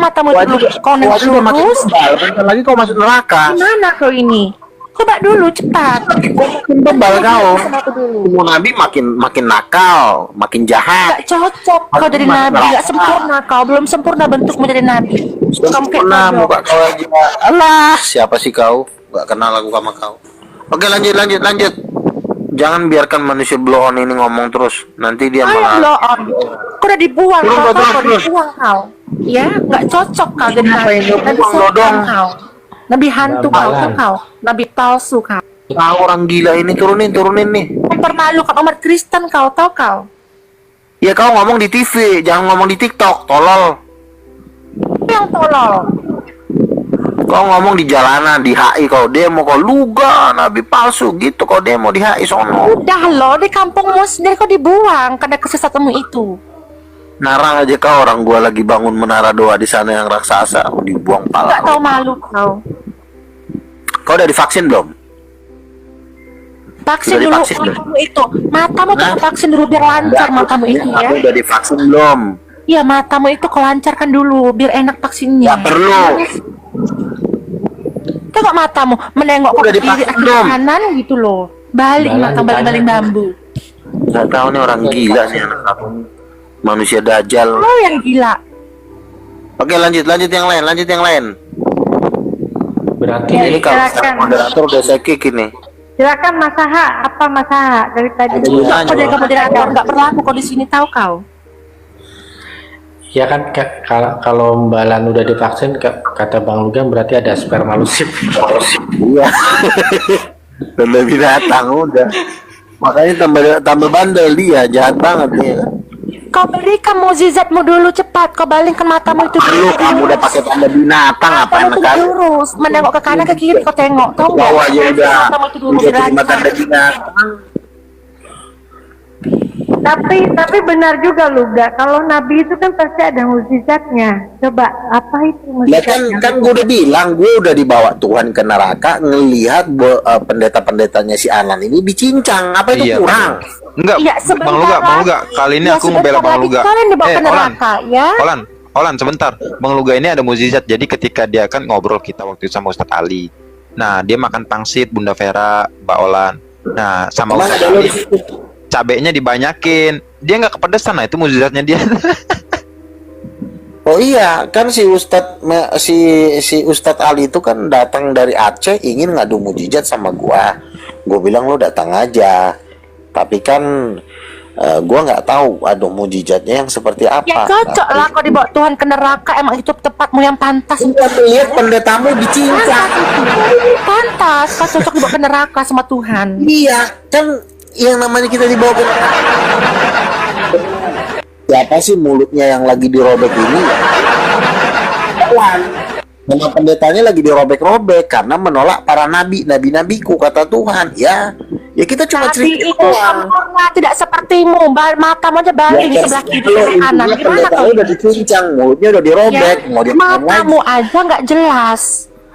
matamu itu kau nengok lurus. Bentar lagi kau masuk neraka. Gimana kau ini? Coba dulu cepat. Makin bebal kau. Semua nabi makin nakal, makin jahat. Gak cocok kau jadi nabi, gak sempurna kau, belum sempurna bentuk menjadi nabi. Kamu kayak Sempurna kodok. muka kau aja. Alah, siapa sih kau? Gak kenal aku sama kau. Oke, lanjut. Jangan biarkan manusia blow on ini ngomong terus. Nanti dia Ayo malah. blow on. Kau udah dibuang kau Terus. dibuang kau. Ya, gak cocok kau jadi nabi. Nabi Buang setan dodong. kau. Nabi hantu kau. Nabi palsu kau. Tahu orang gila ini turunin nih. Mempermalukan umat Kristen kau, tahu kau? Ya kau ngomong di TV, jangan ngomong di TikTok, tolol. Yang tolol. Kau ngomong di jalanan, di HI kau demo, kau luga nabi palsu gitu, kau demo di HI sono. Udah loh, di kampungmu sendiri kau dibuang karena kesesatanmu itu. Narang aja kau, orang gua lagi bangun menara doa di sana yang raksasa, dibuang pala. Gak tahu malu kau. Kau udah divaksin belum? Vaksin Sudah dulu divaksin belum? matamu itu. Matamu tuh vaksin dulu biar lancar matamu itu ya. Aku udah divaksin belum? Iya, matamu itu kau lancarkan dulu biar enak vaksinnya. Gak perlu. Tengok matamu menengok Udah ke kiri divaksin ke belum? kanan gitu loh. Balik mata baling bambu. Gak tahu nih orang gila nih anak aku. Manusia dajjal. Oh yang gila. Oke, lanjut yang lain. Berarti Ini kalau silakan. moderator udah saya kick ini. Silakan Mas Aha, apa Mas Aha dari tadi? Ada Kau lanjut. jadi moderator nggak berlaku kau di sini tahu kau. ya kan kalau Mbak Lan udah divaksin kata Bang Lugan berarti ada sperma lusip. Iya. Tanda binatang udah. Makanya tambah bandel dia, jahat banget dia. Kau berikan mukjizatmu dulu cepat. Kau balingkan matamu itu Lu kamu udah pakai tanda binatang apa Matamu enak itu kan? lurus, menengok ke kanan ke kiri kau tengok, tahu nggak? Bawa aja udah. Matamu itu dulu Udah terima dilancar. tanda binatang. Tapi benar juga Luga, kalau Nabi itu kan pasti ada mukjizatnya. Coba apa itu Ya mukjizatnya? kan gue udah bilang, gue udah dibawa Tuhan ke neraka ngelihat pendeta-pendetanya si Anan ini dicincang. Apa itu Iya, kurang? Enggak, Iya, Bang Luga, kali ini Ya, aku ngebela sebentar Bang lagi Luga. kalian dibawa ke Olan, neraka, ya. Olan, sebentar. Bang Luga ini ada mukjizat. Jadi ketika dia kan ngobrol kita waktu itu sama Ustadz Ali. Nah, dia makan pangsit, Bunda Vera, Mbak Olan. Nah, sama Mana Ustadz ada lu Ali, di situ? cabenya dibanyakin. Dia nggak kepedesan. Nah, itu mukjizatnya dia. Oh iya, kan si Ustadz Ali itu kan datang dari Aceh ingin ngadu mujizat sama gua. Gua bilang lu datang aja. Tapi kan gua nggak tahu adu mujizatnya yang seperti apa. Ya cocok lah kau dibawa Tuhan ke neraka. Emang itu tempatmu yang pantas. Gua melihat pendetamu dicincang. Pantas, kau cocok dibawa ke neraka sama Tuhan. Iya, kan yang namanya kita dibawa ke siapa sih mulutnya yang lagi dirobek ini? Tuhan. Nama pendetanya lagi dirobek-robek karena menolak para nabi-nabiku kata Tuhan. Ya kita cuma Nabi cerita itu doang. sempurna, tidak sepertimu. Matamu aja balik di sebelah kiri kalau sebelah kanan. intinya Gimana pendetanya kau? udah dicincang, mulutnya udah dirobek, Ya, mau diapain lagi? matamu aja nggak jelas.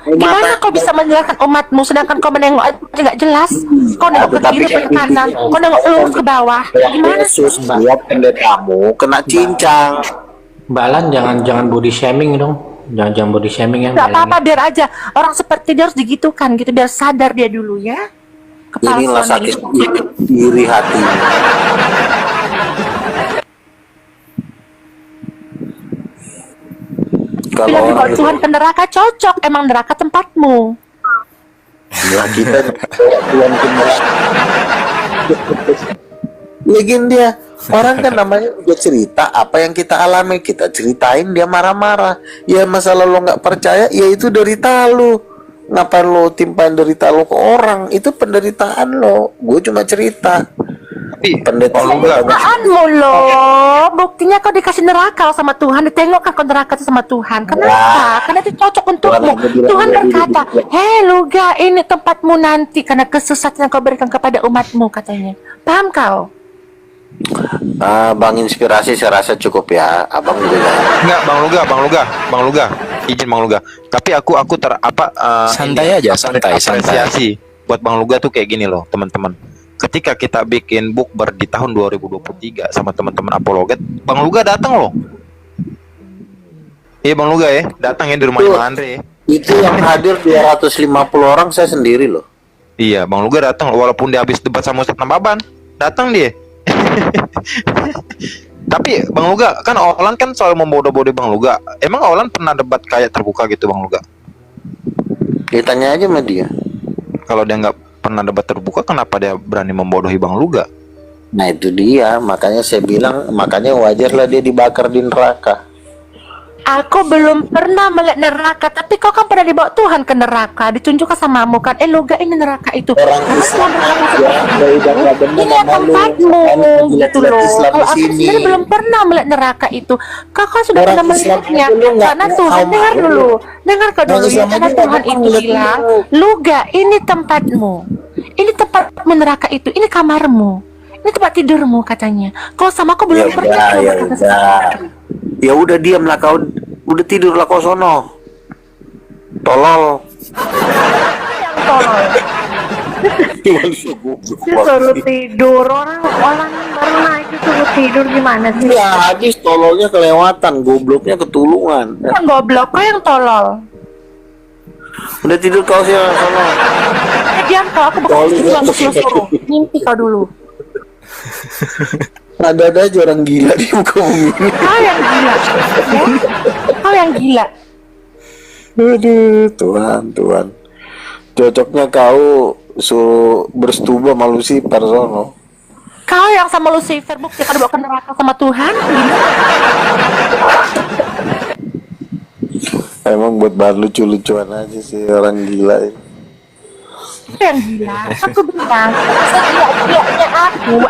Gimana Mata- kau bisa menjelaskan umatmu sedangkan kau menengok aja nggak jelas? Kau nengok ke Tapi kiri ke kanan, kau nengok lurus ke bawah. Gimana sih? Yesus buat pendetamu kena cincang. Mbak Lan jangan body shaming dong. Jangan body shaming ya. Nggak Mbak Lan. apa-apa, biar aja orang seperti dia harus digitukan gitu, biar sadar dia dulu ya. Inilah Kepalsuan sakit itu. iri hati. Kalau Bila dibawa orang Tuhan ke neraka cocok, emang neraka tempatmu. ya kita bawa Tuhan ke neraka. Lagian dia orang kan namanya udah cerita apa yang kita alami, kita ceritain dia marah-marah. Ya masalah lo nggak percaya, ya itu derita lo. Ngapain lo timpain derita lo ke orang? Itu penderitaan lo. Gue cuma cerita. Tapi Pendeta Bang Luga, Kenyataanmu loh, buktinya kau dikasih neraka sama Tuhan, ditengok kan kau neraka sama Tuhan. Kenapa? Karena itu cocok untukmu. Tuhan bilang Tuhan jadi berkata, begitu. hei Luga, ini tempatmu nanti karena kesesatan yang kau berikan kepada umatmu katanya. Paham kau? Bang Inspirasi saya rasa cukup ya, abang juga. enggak Bang Luga. Izin Bang Luga. Tapi aku Santai aja, santai. apresiasi buat Bang Luga tuh kayak gini loh, teman-teman. Ketika kita bikin bukber di tahun 2023 sama teman-teman apologet, Bang Luga datang loh. Iya Bang Luga ya, datang ya di rumahnya Bang Andre. Itu yang hadir 250 orang saya sendiri loh. Iya, Bang Luga datang walaupun dia habis debat sama Ustadz Nababan, datang dia. Tapi Bang Luga kan Olan kan selalu membodoh-bodoh Bang Luga. Emang Olan pernah debat kayak terbuka gitu Bang Luga? Ditanya aja sama dia. Kalau dia nggak pernah debat terbuka, kenapa dia berani membodohi Bang Luga? Nah itu dia, makanya saya bilang, makanya wajarlah dia dibakar di neraka. Aku belum pernah melihat neraka, tapi kau kan pernah dibawa Tuhan ke neraka, ditunjukkan samamu kan, Luga ini neraka itu. Orang Karena Islam Tuhan neraka aja dari dakwah benar ini sama lu. tempatmu, gitu loh. Islam Kalau di aku sini. sendiri belum pernah melihat neraka itu. Kakak sudah Orang pernah Islam melihatnya, aja lu nggak karena Tuhan tahu dengar malu. dulu, dengar kau Orang dulu ya, Islam karena aja Tuhan nggak itu pernah bilang, lihat Luga ini tempatmu, ini tempatmu neraka itu, ini kamarmu, ini tempat tidurmu katanya. Kalau sama aku belum pernah. Ya udah. Ya udah diamlah kau, udah tidurlah kau sono. Tolol. Tolol. Disuruh tidur, orang baru naik disuruh tidur gimana sih? Ya habis tololnya kelewatan, gobloknya ketulungan. Yang goblok, kau yang tolol. Udah tidur kau sih sono. Diam kau, aku bakal Tolol. tidur aku suruh. Mimpi kau dulu. Ada aja orang gila di muka bumi ini. Kau yang gila. Ya? Kau yang gila. Aduh, Tuhan. Cocoknya kau suruh bersetubuh sama Lucifer sono. Kau yang sama Lucifer bukti kau dibawa ke neraka sama Tuhan. Gimana? Emang buat bahan lucu-lucuan aja sih orang gila ini. Kau yang gila. Aku bilang, setiap-tiapnya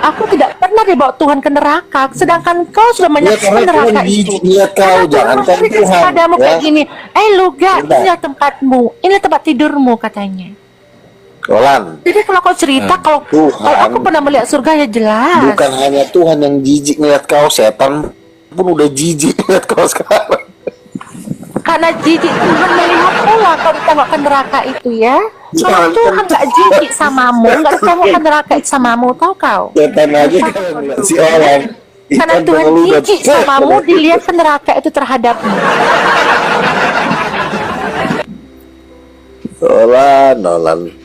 aku tidak pernah dibawa Tuhan ke neraka. Sedangkan kau sudah menyaksikan karena neraka Tuhan itu. jijik lihat kau, Karena jangan Tuhan kan memberikan Tuhan, kepadamu ya. kayak gini. Luga, Udah. inilah tempatmu, ini tempat tidurmu katanya. Olan, Jadi kalau kau cerita, kalau Tuhan. aku pernah melihat surga ya jelas. bukan hanya Tuhan yang jijik ngeliat kau, setan pun udah jijik ngeliat kau sekarang. Karena jijik Tuhan melihat pula kau ditengok ke neraka itu ya. Kalau Jangan. Tuhan nggak jijik samamu, nggak ditengok ke neraka itu samamu, tau kau? Setan aja kalau ngeliat si Olan. Karena Ikan Tuhan pengeludat. jijik samamu, dilihat ke neraka itu terhadapmu. Olan,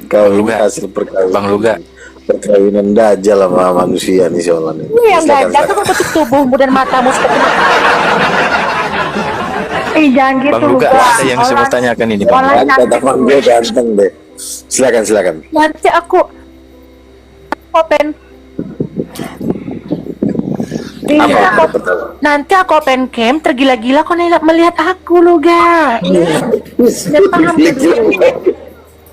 kau Bang Luga. hasil perkawinan. Bang Luga. Perkawinan dajal sama manusia nih si Olan ini. Ini yang Silakan, ganda tuh bentuk tubuhmu dan matamu seperti Jangan gitu Bang Luga, Luga. ada yang saya mau tanyakan ini Bang. Olan silakan. cantik Kata Luga. gue ganteng deh. Silakan. nanti aku open. Iya. Nanti aku open cam, tergila-gila kau melihat aku lu ga. Dan paham dulu.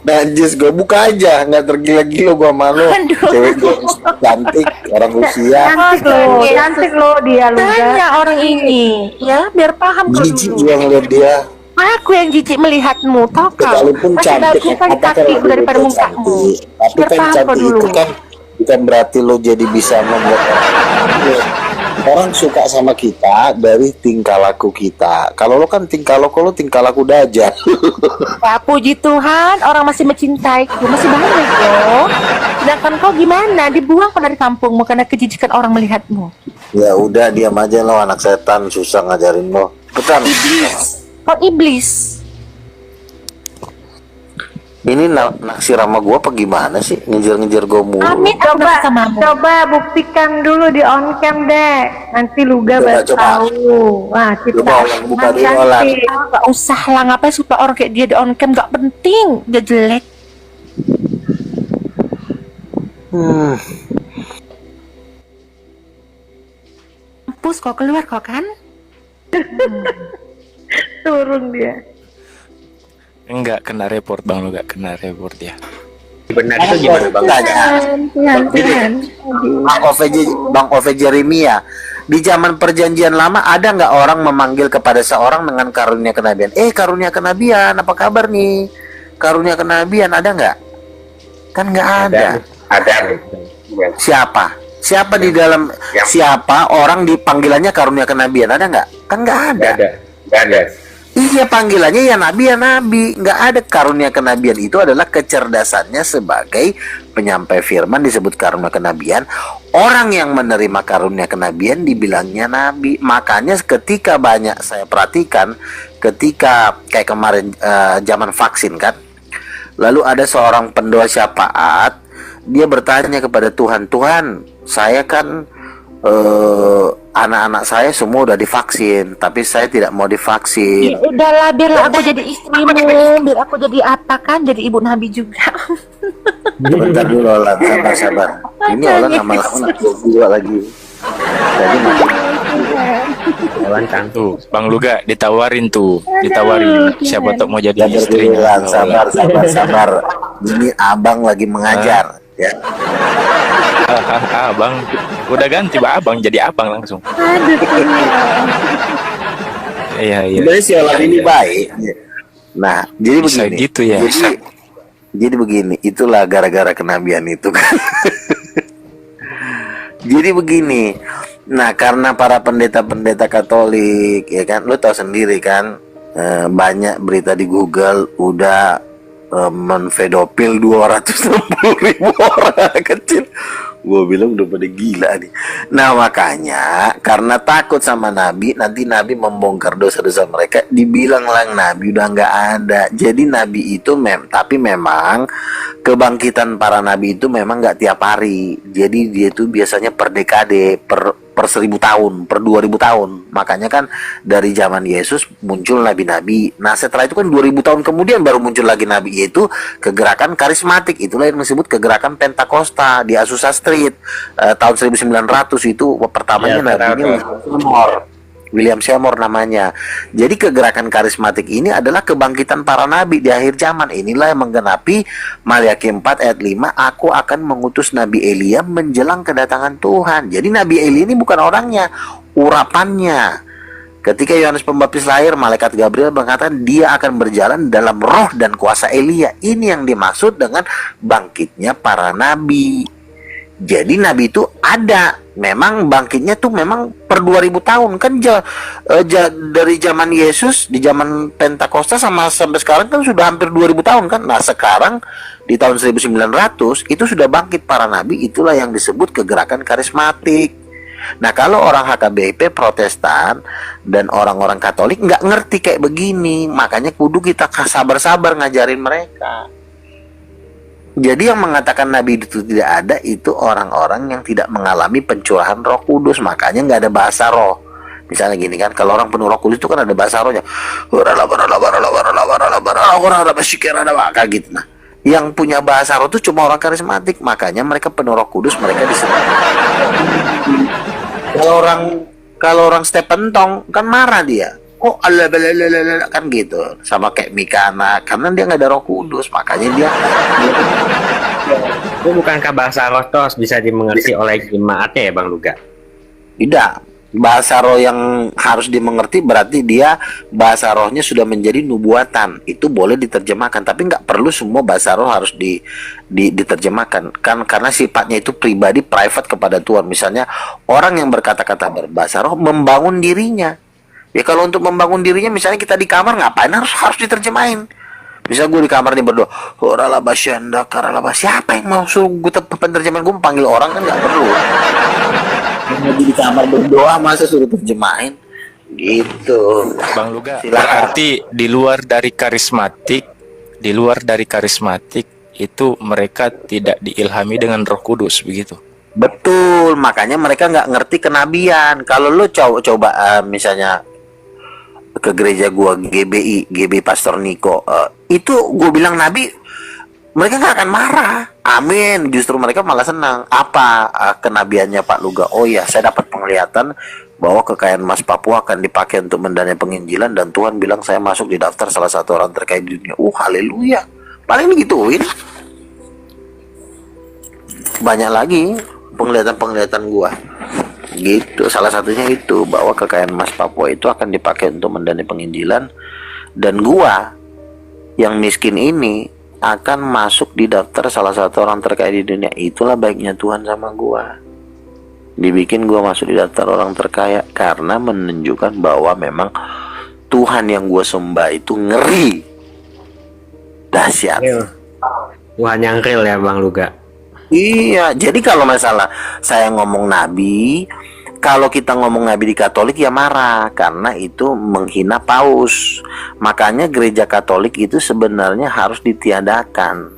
Najis gue buka aja, nggak tergila-gila gue malu. Aduh. Cewek gue cantik, orang Rusia. Cantik loh dia Luga. Tanya orang ini, ya biar paham kau Jijik dulu. gue ngeliat dia. Aku yang jijik melihatmu, tau kau? Sekalipun Masih cantik, bagus kan apa kakiku kalau daripada dia mukamu. cantik? Tapi Biar kan paham kau cantik dulu. itu kan bukan berarti lo jadi bisa membuat orang suka sama kita dari tingkah laku kita. Kalau lo kan tingkah laku dajal. Ya puji Tuhan, orang masih mencintaiku, masih banyak loh. Sedangkan kau gimana? Dibuang kau dari kampungmu karena kejijikan orang melihatmu. Ya udah diam aja lo, anak setan, susah ngajarin lo. Cepetan. Kau iblis. Ini naksir sama gua apa gimana sih? Ngejar-ngejar gua mulu. Amin, aku Coba, samamu. coba buktikan dulu di on cam deh. Nanti Luga Coba, baru coba. tahu. Wah, kita Coba, Olan, buka dulu, Olan. cantik. Gak usah lah, ngapain suka orang kayak dia di on cam, gak penting, dia jelek. Mampus kok, keluar kok kan? Turun dia. Enggak kena report Bang Luga, kena report ya. Benar itu gimana bang? Tuhan. Bang Ove Jeremia, di zaman perjanjian lama ada nggak orang memanggil kepada seorang dengan karunia kenabian? Karunia kenabian, apa kabar nih? Karunia kenabian ada nggak? Kan nggak ada. Ada. Siapa? Siapa di dalam siapa orang dipanggilannya karunia kenabian? Ada nggak? Kan nggak ada. Ada. Iya, panggilannya ya nabi, nggak ada. Karunia kenabian itu adalah kecerdasannya sebagai penyampai firman, disebut karunia kenabian. Orang yang menerima karunia kenabian dibilangnya nabi. Makanya ketika banyak saya perhatikan, ketika kayak kemarin zaman vaksin kan, lalu ada seorang pendoa syafaat, dia bertanya kepada Tuhan, Tuhan, saya kan anak-anak saya semua udah divaksin, tapi saya tidak mau divaksin. Ya udahlah, biarlah aku jadi istrimu, biar aku jadi apa kan, jadi ibu Nabi juga. Bentar dulu Olan, sabar. Ini Olan lama-lama dua lagi. Jadi Hewan kan. Tuh, Bang Luga ditawarin tuh, ditawarin. Siapa tahu mau jadi istrinya. sabar. Ini abang lagi mengajar, ya. Abang, udah ganti abang jadi abang langsung. Aduh, Iya. Sebenarnya si Olan ini baik. Nah, jadi Bisa begini. gitu ya. Jadi begini, itulah gara-gara kenabian itu kan. Jadi begini. Nah, karena para pendeta-pendeta Katolik, ya kan, lu tahu sendiri kan, banyak berita di Google udah menfedopil 260.000 orang kecil. Gue bilang udah pada gila nih. Nah, makanya karena takut sama Nabi, nanti Nabi membongkar dosa-dosa mereka, dibilang lah Nabi udah nggak ada. Jadi Nabi itu tapi memang kebangkitan para Nabi itu memang nggak tiap hari. Jadi dia itu biasanya per dekade, per 1000 tahun, per 2000 tahun. Makanya kan dari zaman Yesus muncul nabi-nabi. Nah, setelah itu kan 2000 tahun kemudian baru muncul lagi nabi, yaitu kegerakan karismatik. Itulah yang disebut kegerakan Pentakosta di Azusa Street tahun 1900. Itu pertamanya nabinya William Seymour namanya. Jadi kegerakan karismatik ini adalah kebangkitan para nabi di akhir zaman. Inilah yang menggenapi Maliaki 4 ayat 5, aku akan mengutus Nabi Elia menjelang kedatangan Tuhan. Jadi Nabi Elia ini bukan orangnya, urapannya. Ketika Yohanes Pembaptis lahir, malaikat Gabriel mengatakan dia akan berjalan dalam roh dan kuasa Elia. Ini yang dimaksud dengan bangkitnya para nabi. Jadi nabi itu ada, memang bangkitnya tuh memang per 2000 tahun kan, dari zaman Yesus di zaman Pentakosta sampai sekarang kan sudah hampir 2000 tahun kan. Nah, sekarang di tahun 1900 itu sudah bangkit para nabi. Itulah yang disebut kegerakan karismatik. Nah, kalau orang HKBP Protestan dan orang-orang Katolik nggak ngerti kayak begini, makanya kudu kita sabar-sabar ngajarin mereka. Jadi yang mengatakan Nabi itu tidak ada itu orang-orang yang tidak mengalami pencurahan Roh Kudus. Makanya nggak ada bahasa roh. Misalnya gini kan, kalau orang penuh Roh Kudus itu kan ada bahasa rohnya. Gitu. Nah, yang punya bahasa roh itu cuma orang karismatik. Makanya mereka penuh Roh Kudus, mereka disebut. Kalau orang Stephen Tong kan marah dia. Oh, kan gitu, sama kayak Mikana, karena dia nggak ada Roh Kudus, makanya dia. Itu bukankah bahasa roh tos bisa dimengerti oleh jemaatnya ya Bang Luga? Tidak, bahasa roh yang harus dimengerti berarti dia bahasa rohnya sudah menjadi nubuatan, itu boleh diterjemahkan, tapi nggak perlu semua bahasa roh harus diterjemahkan, kan karena sifatnya itu pribadi, private kepada Tuhan. Misalnya orang yang berkata-kata berbahasa roh membangun dirinya. Ya kalau untuk membangun dirinya, misalnya kita di kamar ngapain harus diterjemahin. Misal gue di kamar nih berdoa, siapa yang mau suruh gue penerjemahan? Gue panggil orang kan nggak perlu. Lagi di kamar berdoa masa suruh terjemahin? Gitu. Bang Luga, Silakan. berarti di luar dari karismatik itu mereka tidak diilhami dengan Roh Kudus begitu. Betul, makanya mereka nggak ngerti kenabian. Kalau lo coba misalnya ke gereja gua GB Pastor Niko, itu gue bilang nabi, mereka nggak akan marah. Amin, justru mereka malah senang. Apa kenabiannya Pak Luga? Oh ya, saya dapat penglihatan bahwa kekayaan emas Papua akan dipakai untuk mendanai penginjilan, dan Tuhan bilang saya masuk di daftar salah satu orang terkaya di dunia. Haleluya. Paling digituin. Banyak lagi penglihatan gua. Gitu, salah satunya itu bahwa kekayaan emas Papua itu akan dipakai untuk mendanai penginjilan, dan gua yang miskin ini akan masuk di daftar salah satu orang terkaya di dunia. Itulah baiknya Tuhan sama gua, dibikin gua masuk di daftar orang terkaya karena menunjukkan bahwa memang Tuhan yang gue sembah itu ngeri, dahsyat. Tuhan yang real ya Bang Luga. Iya, jadi kalau masalah saya ngomong nabi, kalau kita ngomong nabi di Katolik ya marah karena itu menghina paus. Makanya gereja Katolik itu sebenarnya harus ditiadakan,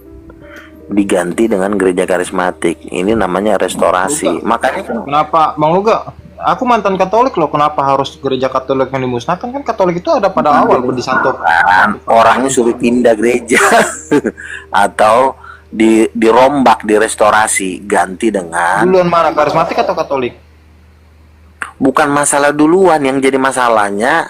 diganti dengan gereja karismatik. Ini namanya restorasi. Makanya Kenapa Bang Luga? Aku mantan Katolik loh. Kenapa harus gereja Katolik yang dimusnahkan? Kan Katolik itu ada pada awal di Santo. orangnya suruh pindah gereja atau dirombak, direstorasi, ganti dengan Duluan mana, karismatik atau Katolik? bukan masalah duluan. Yang jadi masalahnya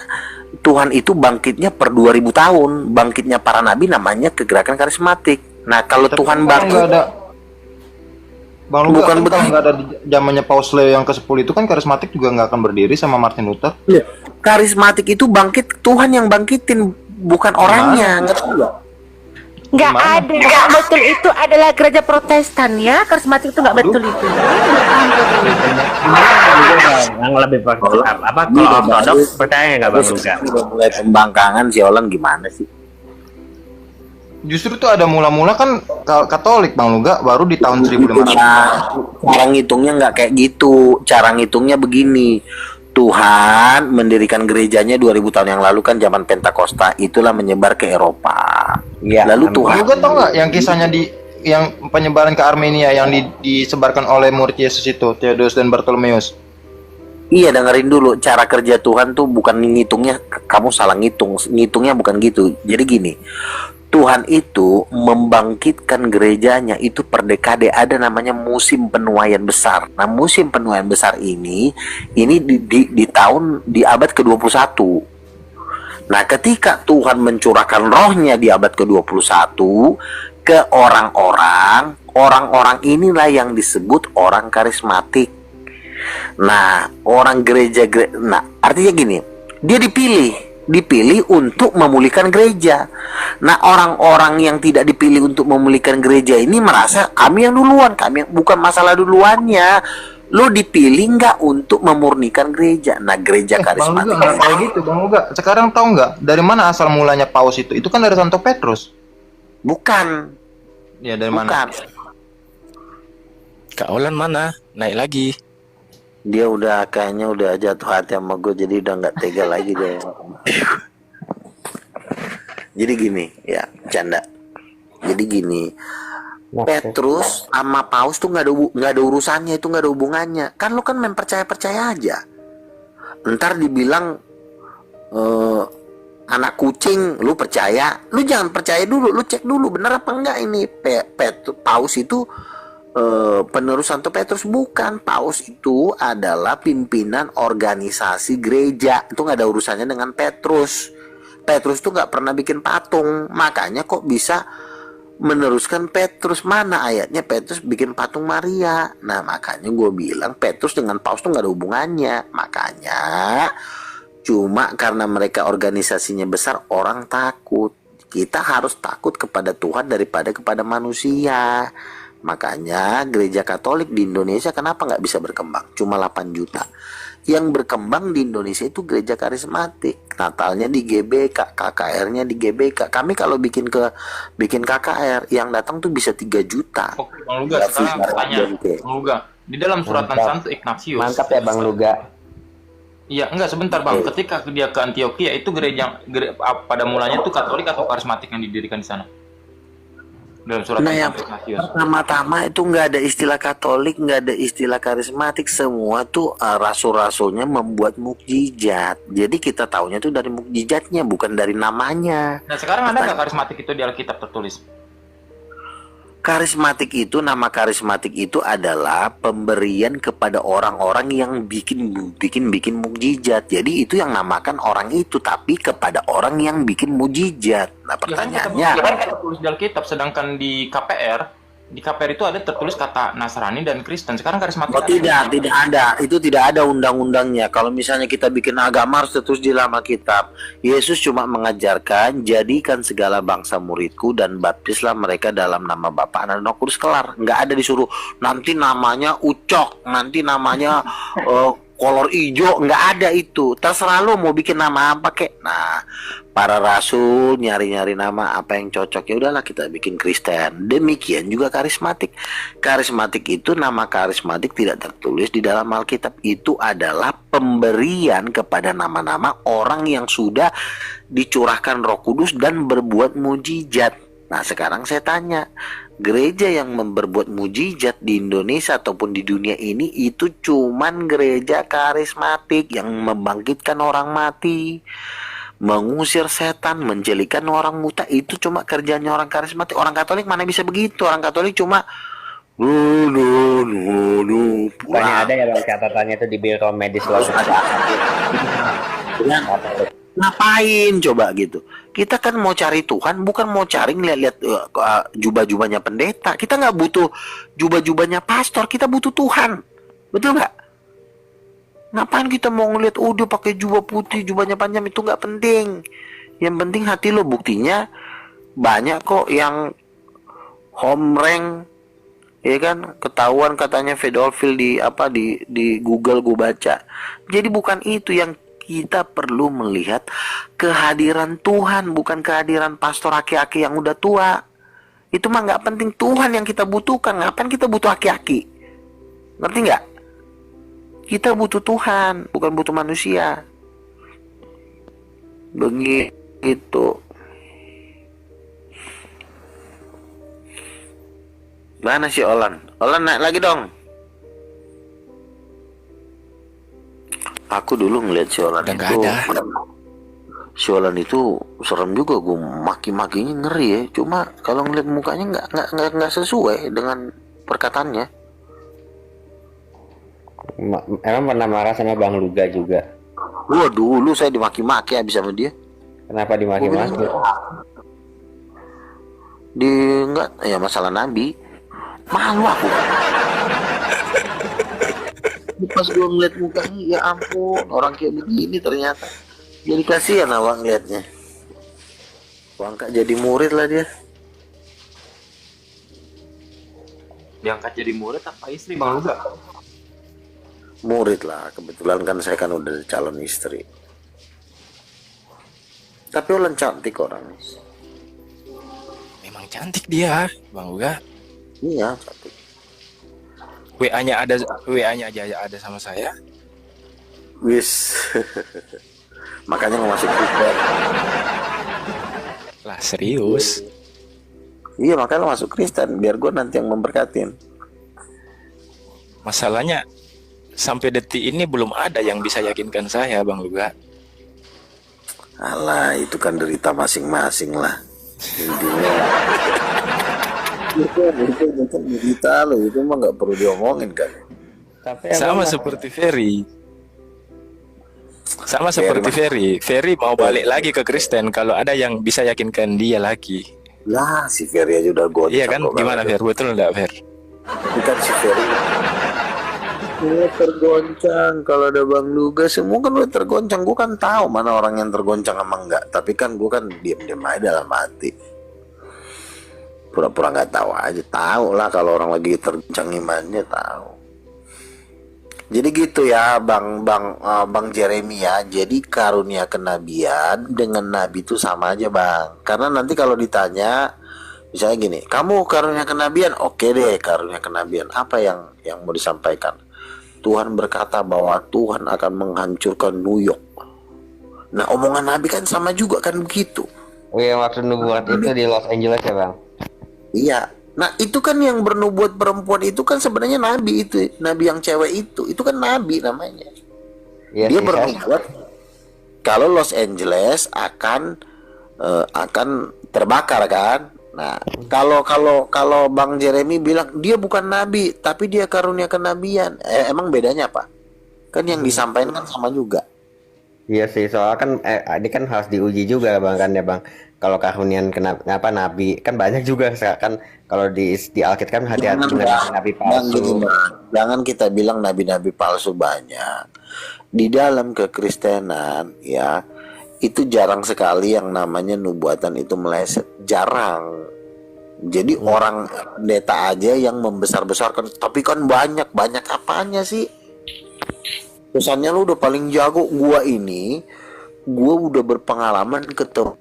Tuhan itu bangkitnya per 2000 tahun. Bangkitnya para nabi namanya kegerakan karismatik. Nah kalau Tapi Tuhan kan bangkit nggak ada. Bang Luga, Bukan kan betul. kalau nggak ada di zamannya Paus Leo yang ke-10 itu kan karismatik juga nggak akan berdiri sama Martin Luther. karismatik itu bangkit, Tuhan yang bangkitin, bukan orangnya. Nggak tahu nggak? Nggak Gimana? ada. Yang betul itu adalah gereja Protestan ya. Karismatik itu nggak betul itu. Yang lebih apa kalau ortodoks percaya nggak Bang Luga? Udah mulai pembangkangan si Olan gimana sih? Justru tuh ada mula-mula kan Katolik Bang Luga baru di tahun 1500. Nah, cara ngitungnya nggak kayak gitu. Cara ngitungnya begini. Tuhan mendirikan gerejanya 2000 tahun yang lalu kan zaman Pentakosta, itulah menyebar ke Eropa. Iya, Lalu kan. Tuhan Bang Luga tau nggak yang kisahnya yang penyebaran ke Armenia yang disebarkan oleh murid Yesus itu, Theodos dan Bartolomeus. Iya, dengerin dulu, cara kerja Tuhan tuh bukan ngitungnya, kamu salah ngitung. Ngitungnya bukan gitu. Jadi gini, Tuhan itu membangkitkan gerejanya itu per dekade, ada namanya musim penuaian besar. Nah, musim penuaian besar ini di abad ke-21. Nah, ketika Tuhan mencurahkan rohnya di abad ke-21 ke orang-orang inilah yang disebut orang karismatik. Nah, nah, artinya gini, dia dipilih untuk memulihkan gereja. Nah, orang-orang yang tidak dipilih untuk memulihkan gereja ini merasa kami yang duluan, bukan masalah duluannya. Lo dipilih nggak untuk memurnikan gereja? Nah, gereja Bang Luga karismatik nggak kayak gitu Bang Luga. Sekarang tahu nggak dari mana asal mulanya Paus itu? Itu kan dari Santo Petrus. bukan, Ya dari mana? bukan. Kak Olan mana? Naik lagi. Dia kayaknya udah jatuh hati sama gue, jadi udah nggak tega lagi deh. Jadi gini, ya, canda. Jadi gini, Petrus sama Paus tuh nggak ada urusannya, itu nggak ada hubungannya. Kan lu kan main percaya aja. Ntar dibilang anak kucing, lu percaya? Lu jangan percaya dulu, lu cek dulu bener apa enggak ini Paus itu penerus Santo Petrus. Bukan. Paus itu adalah pimpinan organisasi gereja, itu nggak ada urusannya dengan Petrus. Petrus tuh nggak pernah bikin patung, makanya kok bisa meneruskan Petrus. Mana ayatnya Petrus bikin patung Maria? Nah, makanya gue bilang Petrus dengan Paus tuh nggak ada hubungannya. Makanya cuma karena mereka organisasinya besar, orang takut. Kita harus takut kepada Tuhan daripada kepada manusia. Makanya gereja Katolik di Indonesia kenapa nggak bisa berkembang? Cuma 8 juta. Yang berkembang di Indonesia itu gereja karismatik. Natalnya di GBK, KKR-nya di GBK. Kami kalau bikin KKR, yang datang tuh bisa 3 juta. Oke, Bang Luga, sekarang pertanyaan. Bang Luga, di dalam suratan Santo Ignatius. Mantap ya Bang Luga. Iya, enggak, sebentar Bang. Ketika dia ke Antioquia, itu pada mulanya itu Katolik atau karismatik yang didirikan di sana? Dalam suratan Yang Santo Ignatius. pertama-tama itu nggak ada istilah Katolik, nggak ada istilah karismatik. Semua tuh rasul-rasulnya membuat mukjizat. Jadi kita taunya tuh dari mukjizatnya, bukan dari namanya. Nah, sekarang ada nggak karismatik itu di Alkitab tertulis? Nama karismatik itu adalah pemberian kepada orang-orang yang bikin mukjizat. Jadi itu yang namakan orang itu, tapi kepada orang yang bikin mukjizat. Nah, pertanyaannya, Kan tertulis di Alkitab, sedangkan di KPR itu ada tertulis kata Nasrani dan Kristen. Sekarang karismatik. oh tidak ada. Itu tidak ada undang-undangnya. Kalau misalnya kita bikin agama harus terus di dalam Alkitab. Yesus cuma mengajarkan, jadikan segala bangsa muridku dan baptislah mereka dalam nama Bapa, Anak, dan Roh Kudus, kelar. Nggak ada disuruh nanti namanya Ucok, nanti namanya kolor hijau, nggak ada itu. Terserah lo mau bikin nama apa kek. Nah, para rasul nyari-nyari nama apa yang cocok, ya udahlah kita bikin Kristen. Demikian juga karismatik. Karismatik itu, nama karismatik tidak tertulis di dalam Alkitab. Itu adalah pemberian kepada nama-nama orang yang sudah dicurahkan Roh Kudus dan berbuat mujizat. Nah, sekarang saya tanya, gereja yang berbuat mujizat di Indonesia ataupun di dunia ini itu cuman gereja karismatik yang membangkitkan orang mati, mengusir setan, menjelikan orang buta. Itu cuma kerjanya orang karismatik. Orang Katolik mana bisa begitu? Orang Katolik cuma Bukannya ada ya bang catatannya itu di biro medis lo. Ngapain coba gitu? Kita kan mau cari Tuhan, bukan mau cari ngeliat-liat jubah-jubahnya pendeta. Kita nggak butuh jubah-jubahnya pastor, kita butuh Tuhan. Betul nggak? Ngapain kita mau ngeliat, oh dia pakai jubah putih, jubahnya panjang, itu nggak penting. Yang penting hati lo. Buktinya banyak kok yang home rank, ya kan, ketahuan katanya pedofil di Google gue baca. Jadi bukan itu yang kita perlu melihat, kehadiran Tuhan, bukan kehadiran pastor aki-aki yang udah tua. Itu mah nggak penting. Tuhan yang kita butuhkan. Ngapain kita butuh aki-aki? Ngerti nggak? Kita butuh Tuhan, bukan butuh manusia. Begitu. Mana si Olan? Olan naik lagi dong. Aku dulu ngeliat si Olan Udah nggak itu, ada. si Olan itu serem juga, gue maki-makinya ngeri ya. Cuma kalau ngeliat mukanya nggak sesuai dengan perkataannya. Emang pernah marah sama Bang Luga juga? Wah, dulu saya dimaki-maki habis sama dia. Kenapa dimaki-maki? Enggak, ya masalah Nabi. Malu aku. Pas gue ngeliat mukanya, ya ampun, orang kayak begini ternyata. Jadi kasihan awak ngeliatnya. Angkat jadi murid lah dia. Diangkat jadi murid apa istri Bang Luga? Murid lah, kebetulan kan saya kan udah calon istri. Tapi Olan cantik orang. Memang cantik dia, Bang Luga. Iya, cantik. WA-nya aja ada sama saya. Wis. Makanya nggak masuk Kristen. Lah serius. Iya, makanya lo masuk Kristen biar gue nanti yang memberkatin. Masalahnya sampai detik ini belum ada yang bisa yakinkan saya, Bang Luga. Alah, itu kan derita masing-masing lah. Intinya itu derita lo, itu mah nggak perlu diomongin kan. Tapi Sama seperti Ferry. Sama seperti Ferry. Ferry mau balik lagi ke Kristen kalau ada yang bisa yakinkan dia lagi. Lah, si Ferry aja udah goncang. Iya kan? kok, Gimana kan? Fer? Betul enggak Fer? Bukan si Ferry. Semua tergoncang. Kalau ada Bang Luga, semua kan udah tergoncang. Gue kan tahu mana orang yang tergoncang sama enggak. Tapi kan gue kan diam-diam aja dalam hati. Pura-pura nggak tahu aja. Tahu lah kalau orang lagi tergoncang imannya, tahu. Jadi gitu ya Bang Jeremy ya. Jadi karunia kenabian dengan nabi itu sama aja Bang. Karena nanti kalau ditanya, misalnya gini, kamu karunia kenabian, oke deh karunia kenabian. Apa yang mau disampaikan? Tuhan berkata bahwa Tuhan akan menghancurkan New York. Nah, omongan nabi kan sama juga kan begitu. Oh iya, waktu nubuat itu di Los Angeles ya bang? Iya. Nah, itu kan yang bernubuat perempuan itu kan sebenarnya nabi itu, nabi yang cewek itu kan nabi namanya. Iya, Dia sih, bernubuat kalau Los Angeles akan terbakar kan. Nah, kalau Bang Jeremy bilang dia bukan nabi, tapi dia karunia kenabian. Emang bedanya apa? Kan yang disampaikan kan sama juga. Iya sih, soalnya kan ini kan harus diuji juga bang kan ya bang. Kalau karunian kenapa nabi kan banyak juga kan, kalau di Alkitab kan hati-hati dengan nabi palsu. Jangan kita bilang nabi-nabi palsu banyak. Di dalam kekristenan ya, itu jarang sekali yang namanya nubuatan itu meleset, jarang. Jadi orang pendeta aja yang membesar-besarkan, tapi kan banyak apanya sih? Kesannya lu udah paling jago. Gua udah berpengalaman ketemu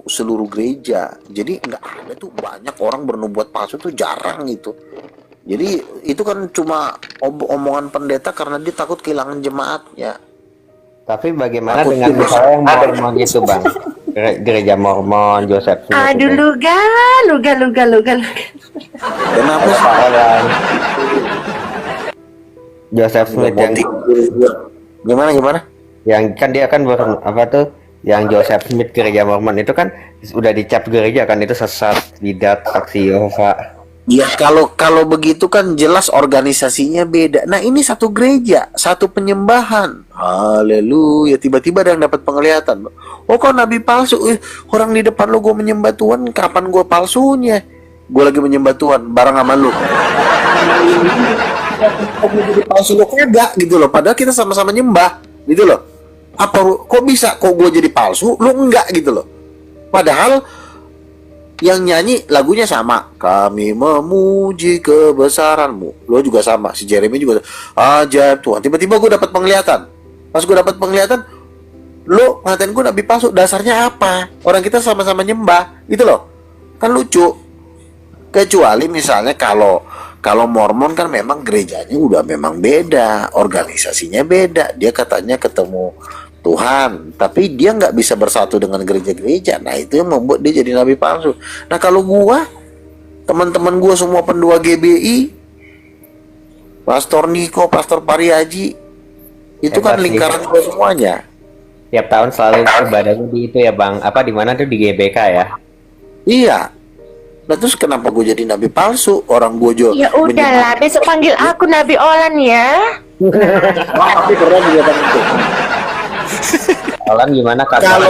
seluruh gereja. Jadi nggak ada tuh, banyak orang bernubuat palsu tuh jarang gitu. Jadi itu kan cuma omongan pendeta karena dia takut kehilangan jemaatnya. Tapi bagaimana Aku dengan tuh misalnya yang Mormon gitu bang? Gereja Mormon, Joseph Smith Aduh, itu. luga. Kenapa sih? Orang Joseph Smith yang Gimana? kan dia kan apa tuh, yang Joseph Smith gereja Mormon itu kan udah dicap gereja kan itu sesat, bidat, saksi Yehova. Ya kalau begitu kan jelas organisasinya beda. Nah ini satu gereja, satu penyembahan. Haleluya. Tiba-tiba ada yang dapat penglihatan. Oh kok nabi palsu? Orang di depan lo gue menyembah Tuhan. Kapan gue palsunya? Gue lagi menyembah Tuhan bareng sama lu. Gue jadi palsu lo kagak gitu loh. Padahal kita sama-sama nyembah gitu loh. Kok bisa? Kok gue jadi palsu? Lu enggak gitu loh. Padahal yang nyanyi lagunya sama, kami memuji kebesaranmu. Lo juga sama, si Jeremy juga ajaib Tuhan. Tiba-tiba gue dapat penglihatan. Pas gue dapat penglihatan, lo ngatain gue nabi palsu. Dasarnya apa? Orang kita sama-sama nyembah gitu loh. Kan lucu. Kecuali misalnya kalau Mormon kan memang gerejanya udah memang beda, organisasinya beda. Dia katanya ketemu Tuhan, tapi dia nggak bisa bersatu dengan gereja-gereja. Nah itu yang membuat dia jadi nabi palsu. Nah kalau teman-teman gua semua pendua GBI, Pastor Niko, Pastor Pariaji, itu kan lingkaran gua semuanya. Tiap tahun selalu ibadahnya di itu ya bang, apa di mana tuh, di GBK ya? Iya. Nah terus kenapa gue jadi nabi palsu? Orang gue juga Ya udahlah, besok panggil aku Nabi Olan ya. tapi keren juga kan itu. Olan gimana Kalau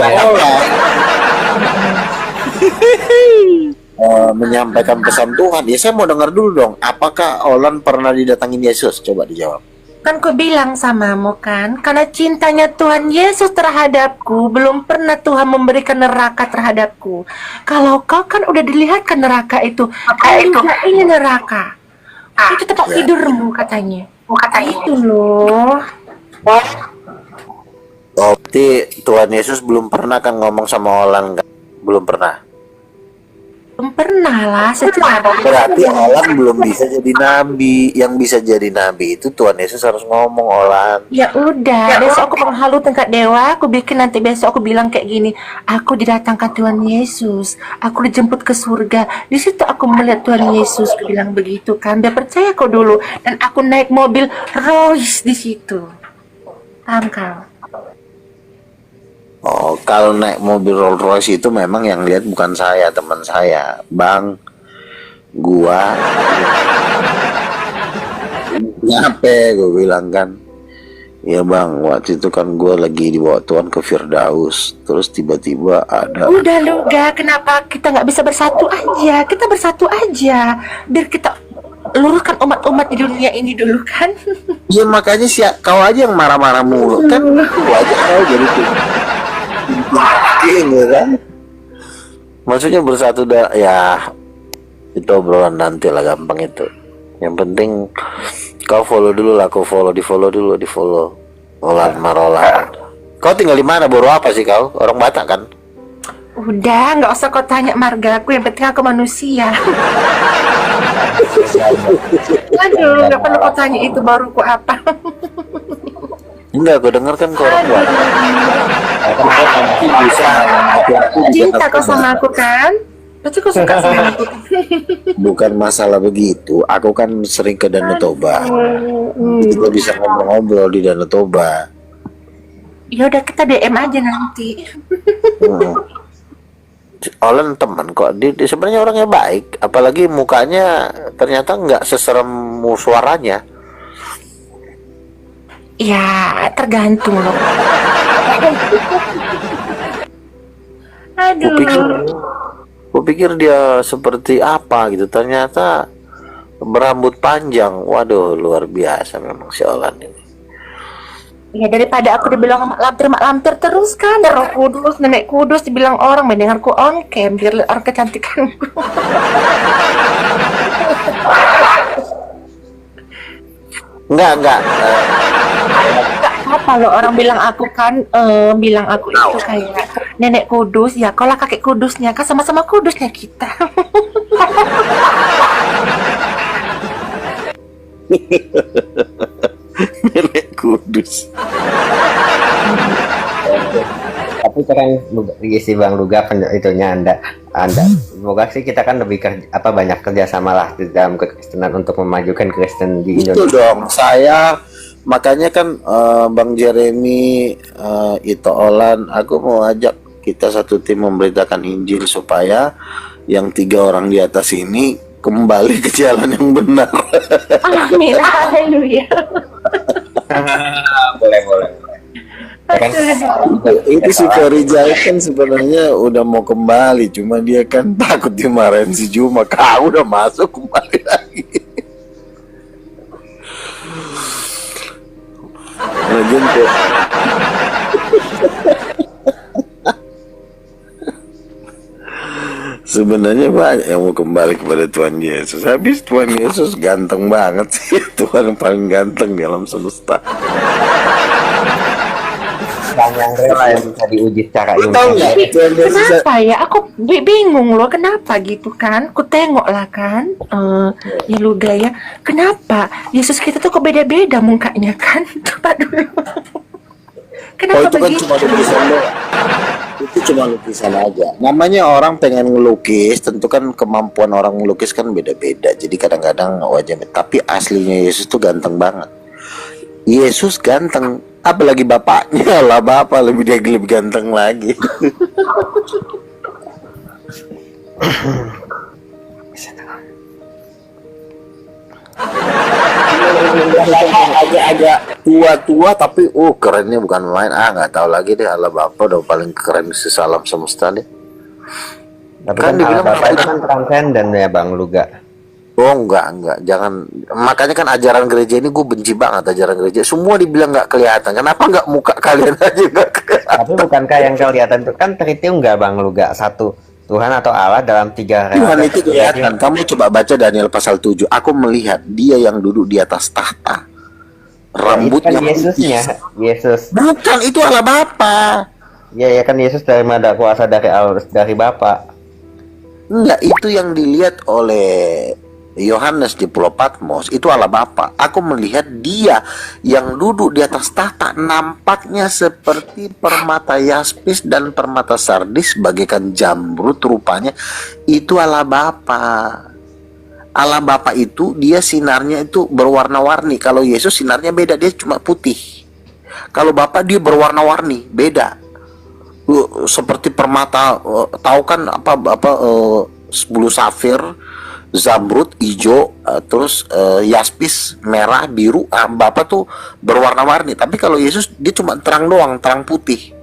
Olan menyampaikan pesan Tuhan, ya saya mau dengar dulu dong. Apakah Olan pernah didatangin Yesus? Coba dijawab. Kan ku bilang samamu kan, karena cintanya Tuhan Yesus terhadapku, belum pernah Tuhan memberikan neraka terhadapku. Kalau kau kan udah dilihatkan neraka itu, kau juga ini neraka. Itu tempat tidurmu katanya. Itu loh. Oh, berarti Tuhan Yesus belum pernah kan ngomong sama Olan kan? Belum pernah. Belum pernah lah secara Berarti Olan belum bisa jadi nabi. Yang bisa jadi nabi itu Tuhan Yesus harus ngomong, Olan. Ya udah, besok aku menghalu tingkat dewa, aku bikin nanti besok aku bilang kayak gini, aku didatangkan Tuhan Yesus, aku dijemput ke surga, di situ aku melihat Tuhan Yesus, aku bilang begitu kan, biar percaya kau dulu, dan aku naik mobil Rolls di situ, paham kau? Oh, kalau naik mobil Rolls Royce itu memang yang lihat bukan saya, teman saya, Bang. Gua ngapain gue bilang kan. Ya bang, waktu itu kan gue lagi dibawa Tuhan ke Firdaus. Terus tiba-tiba ada. Udah lu gak, kenapa kita nggak bisa bersatu aja? Kita bersatu aja, biar kita luruskan umat-umat di dunia ini dulu kan. Ya makanya kau aja yang marah-marah mulu kan. Gua aja kau jadi tuh. Gitu kan. Maksudnya bersatu ya itu obrolan nanti lah, gampang itu. Yang penting kau follow dulu lah, kau follow, di follow Olan Marolan. Kau tinggal di mana, Boro apa sih kau? Orang Batak kan? Udah, nggak usah kau tanya marga aku, yang penting aku manusia. Aduh, nggak perlu kau tanya itu baru ku apa. Enggak, gue denger kan kau orang Batak. Bisa. Cinta kau sama aku kan? Berarti kau suka sama aku. Bukan masalah begitu. Aku kan sering ke Danau Toba. Kita bisa ngobrol-ngobrol di Danau Toba. Ya udah, kita DM aja nanti. Olan teman kok. Dia sebenarnya orangnya baik. Apalagi mukanya ternyata nggak seserem suaranya. Ya, tergantung loh. Aduh. Kupikir dia seperti apa gitu. Ternyata berambut panjang. Waduh, luar biasa memang si Olan ini. Ya daripada aku dibilang mak lampir terus kan, Roh Kudus, Nenek Kudus dibilang orang, mendengarku on cam biar lihat orang kecantikanku. Enggak. apa lo orang bilang aku kan bilang aku itu kayak nenek kudus ya, kalau kakek kudusnya kan sama-sama kudusnya kita. Nenek kudus. Tapi keren sih Bang Luga itunya Anda semoga sih kita kan lebih banyak kerjasama lah di dalam kekristenan untuk memajukan Kristen di Itu Indonesia. dong, saya makanya kan Bang Jeremy, Ito Olan, aku mau ajak kita satu tim memberitakan Injil supaya yang 3 orang di atas ini kembali ke jalan yang benar. Amin, haleluya. Boleh. Kan Itu si Ferry Jaya kan sebenarnya udah mau kembali, cuma dia kan takut dimarahin si Juma. Kau udah masuk kembali lagi. Lagian tuh, sebenarnya banyak yang mau kembali kepada Tuhan Yesus. Habis Tuhan Yesus ganteng banget sih, Tuhan yang paling ganteng di alam semesta. yang rela yang bisa diuji secara Lu tahu nggak ilmiah. Tuhan Yesus? Kenapa ya? Aku bingung loh, kenapa gitu kan? Ku tengok lah kan, ya Luga ya. Kenapa Yesus kita tuh kok beda-beda mukanya kan? Coba dulu. Oh, Kenapa itu kan begitu? cuma lukisan doang. Itu cuma lukisan aja. Namanya orang pengen ngelukis, tentu kan kemampuan orang ngelukis kan beda-beda. Jadi kadang-kadang wajahnya, tapi aslinya Yesus tuh ganteng banget. Yesus ganteng, apalagi bapaknya lah, bapak lebih ganteng lagi. Agak-agak tua-tua tapi kerennya bukan main. Nggak tahu lagi deh, Allah Bapa udah paling keren di alam semesta deh. Tapi Kan kan dibilang Bapak itu kan transenden ya Bang Luga. Oh enggak, jangan. Makanya kan ajaran gereja ini gue benci banget ajaran gereja. Semua dibilang nggak kelihatan. Kenapa nggak muka kalian aja nggak kelihatan? Tapi bukankah yang kelihatan itu kan Tritium nggak Bang Luga? Satu Tuhan atau Allah dalam 3 Tuhan realitas. itu kelihatan. Kamu coba baca Daniel pasal 7. Aku melihat dia yang duduk di atas tahta. Itu kan Rambutnya Yesusnya, Yesus. Bukan, itu Allah Bapa. Ya kan Yesus dari mana kuasa dari Bapa. Enggak, itu yang dilihat oleh Yohanes di Pulau Patmos, itu Allah Bapa. Aku melihat dia yang duduk di atas tahta, nampaknya seperti permata yaspis dan permata sardis bagaikan jamrut rupanya. Itu Allah Bapa. Allah Bapa itu dia sinarnya itu berwarna-warni. Kalau Yesus sinarnya beda, dia cuma putih. Kalau Bapa dia berwarna-warni, beda. Seperti permata, tahu kan apa bulu safir, zamrud, hijau, terus yaspis, merah, biru. Bapak tuh berwarna-warni. Tapi kalau Yesus dia cuma terang doang, terang putih.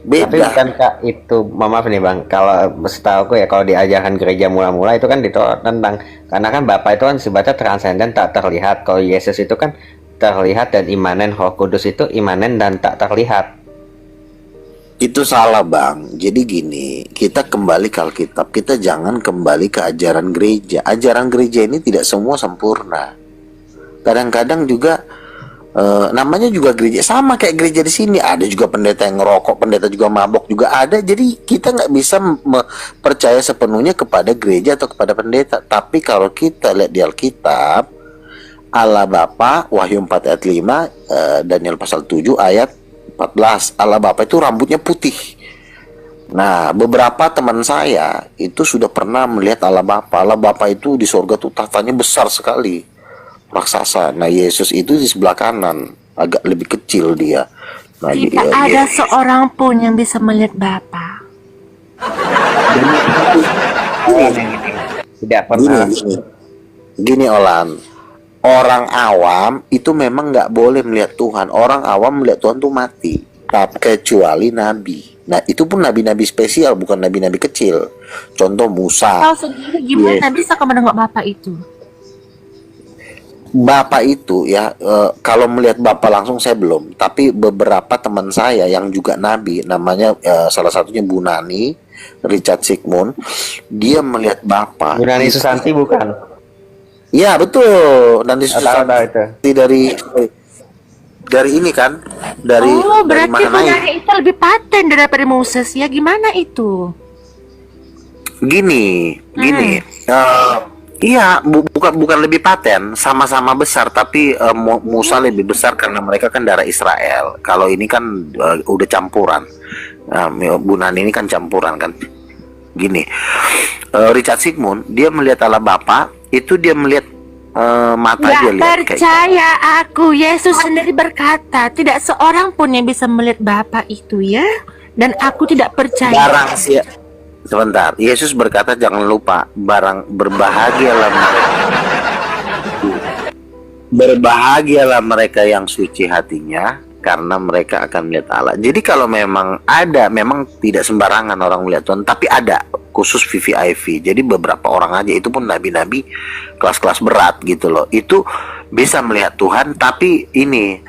Tapi Beda. bukankah itu, maaf nih Bang, kalau setahu aku ya kalau diajarkan gereja mula-mula itu kan ditolak tentang, karena kan Bapa itu kan sebatas transenden tak terlihat. Kalau Yesus itu kan terlihat dan imanen, Roh Kudus itu imanen dan tak terlihat. Itu salah Bang. Jadi gini, kita kembali ke Alkitab, kita jangan kembali ke ajaran gereja. Ajaran gereja ini tidak semua sempurna. Kadang-kadang juga namanya juga gereja, sama kayak gereja di sini. Ada juga pendeta yang ngerokok, pendeta juga mabok juga ada. Jadi kita nggak bisa percaya sepenuhnya kepada gereja atau kepada pendeta. Tapi kalau kita lihat di Alkitab, Allah Bapa, Wahyu 4 ayat 5, Daniel pasal 7 ayat 14, Allah Bapa itu rambutnya putih. Nah, beberapa teman saya itu sudah pernah melihat Allah Bapa. Allah Bapa itu di sorga tuh tahtanya besar sekali, raksasa. Nah, Yesus itu di sebelah kanan, agak lebih kecil dia. Nah, Tidak ada seorang pun yang bisa melihat Bapa. Tidak pernah. Gini Olan, orang awam itu memang nggak boleh melihat Tuhan. Orang awam melihat Tuhan tuh mati, tapi kecuali nabi. Nah, itu pun nabi-nabi spesial, bukan nabi-nabi kecil. Contoh Musa. Tahu sendiri gimana bisa kamu menengok Bapa itu? Bapak itu ya, kalau melihat Bapak langsung saya belum, tapi beberapa teman saya yang juga nabi, namanya salah satunya Bu Nani, Richard Sigmund, dia melihat Bapak. Yunani Susanti bukan? Ya betul, nanti Tahu itu. dari dari ini kan, dari Oh, dari berarti Mahanaim. Bunari itu lebih paten daripada Moses ya? Gimana itu? Gini, iya, bukan lebih paten, sama-sama besar, tapi Musa lebih besar karena mereka kan darah Israel. Kalau ini kan udah campuran. Bunani ini kan campuran kan. Gini, Richard Sigmund dia melihat Allah Bapa, itu dia melihat mata dia Gak lihat kayak percaya aku. Yesus sendiri berkata, tidak seorang pun yang bisa melihat Bapa itu ya. Dan aku tidak percaya. barang sia. Sebentar, Yesus berkata jangan lupa berbahagialah mereka yang suci hatinya karena mereka akan melihat Allah. Jadi kalau memang tidak sembarangan orang melihat Tuhan, tapi ada khusus VVIP. Jadi beberapa orang aja, itu pun nabi-nabi kelas-kelas berat gitu loh. Itu bisa melihat Tuhan, tapi ini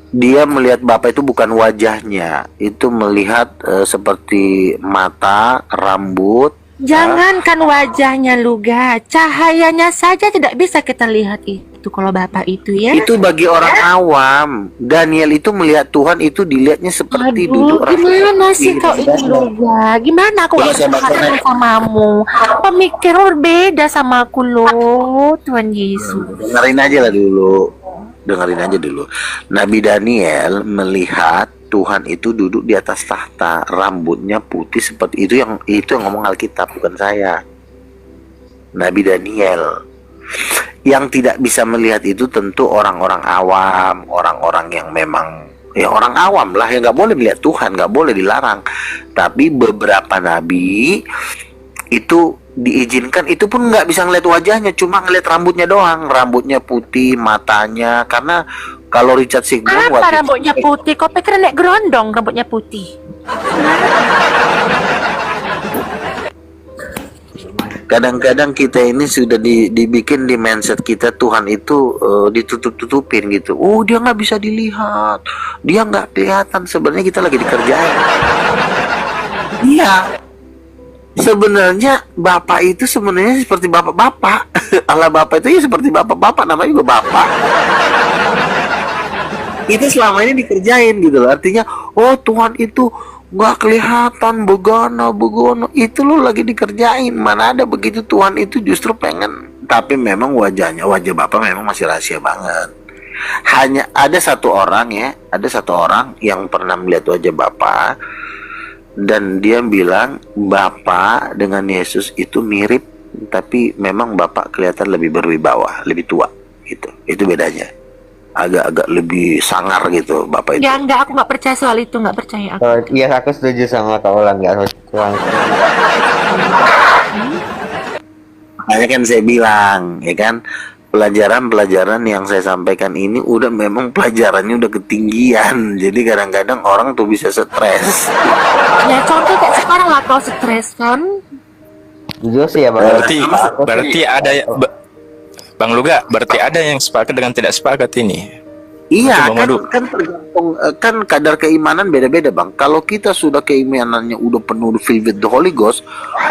dia melihat Bapa itu bukan wajahnya, itu melihat seperti mata, rambut. Jangankan wajahnya Luga, cahayanya saja tidak bisa kita lihat itu kalau Bapa itu ya. Itu bagi orang awam. Daniel itu melihat Tuhan itu dilihatnya seperti Aduh, duduk gimana sih kau ini Luga? Gimana aku Coba gak saya bisa baca paham samamu? Pemikiran berbeda sama aku loh, Tuhan Yesus. Dengerin aja dulu. Nabi Daniel melihat Tuhan itu duduk di atas tahta, rambutnya putih seperti itu yang ngomong Alkitab, bukan saya. Nabi Daniel. Yang tidak bisa melihat itu tentu orang-orang awam, orang-orang yang memang ya orang awam lah, yang nggak boleh melihat Tuhan, nggak boleh dilarang. Tapi beberapa nabi itu diizinkan, itu pun nggak bisa ngeliat wajahnya, cuma ngeliat rambutnya doang, rambutnya putih, matanya. Karena kalau Richard Sigmund Apa rambutnya putih? Kau pikir nek gerondong rambutnya putih? kadang-kadang kita ini sudah dibikin di mindset kita Tuhan itu ditutup-tutupin gitu. Oh, dia nggak bisa dilihat, dia nggak kelihatan. Sebenarnya kita lagi dikerjain. Iya. Sebenarnya Bapak itu sebenarnya seperti bapak-bapak. Allah Bapak itu ya seperti bapak-bapak, namanya juga Bapak. Itu selama ini dikerjain gitu loh. Artinya, oh Tuhan itu nggak kelihatan, begono. Itu lo lagi dikerjain. Mana ada begitu, Tuhan itu justru pengen. Tapi memang wajah Bapak memang masih rahasia banget. Hanya ada satu orang yang pernah melihat wajah Bapak. Dan dia bilang Bapak dengan Yesus itu mirip, tapi memang Bapak kelihatan lebih berwibawa, lebih tua gitu. Itu bedanya. Agak-agak lebih sangar gitu Bapak itu. Ya enggak, aku nggak percaya soal itu, nggak percaya aku. Iya, aku setuju sama Kak Ulan, nggak kurang. Makanya kan saya bilang, ya kan, pelajaran yang saya sampaikan ini udah memang pelajarannya udah ketinggian. Jadi kadang-kadang orang tuh bisa stres. Ya contoh kayak sekarang lah kau stres kan? Jujur sih ya Bang. Berarti ada Bang Luga, berarti ada yang sepakat dengan tidak sepakat ini. Iya, Coba Madu. kan tergantung, kan kadar keimanan beda-beda Bang. Kalau kita sudah keimanannya udah penuh filled with the Holy Ghost,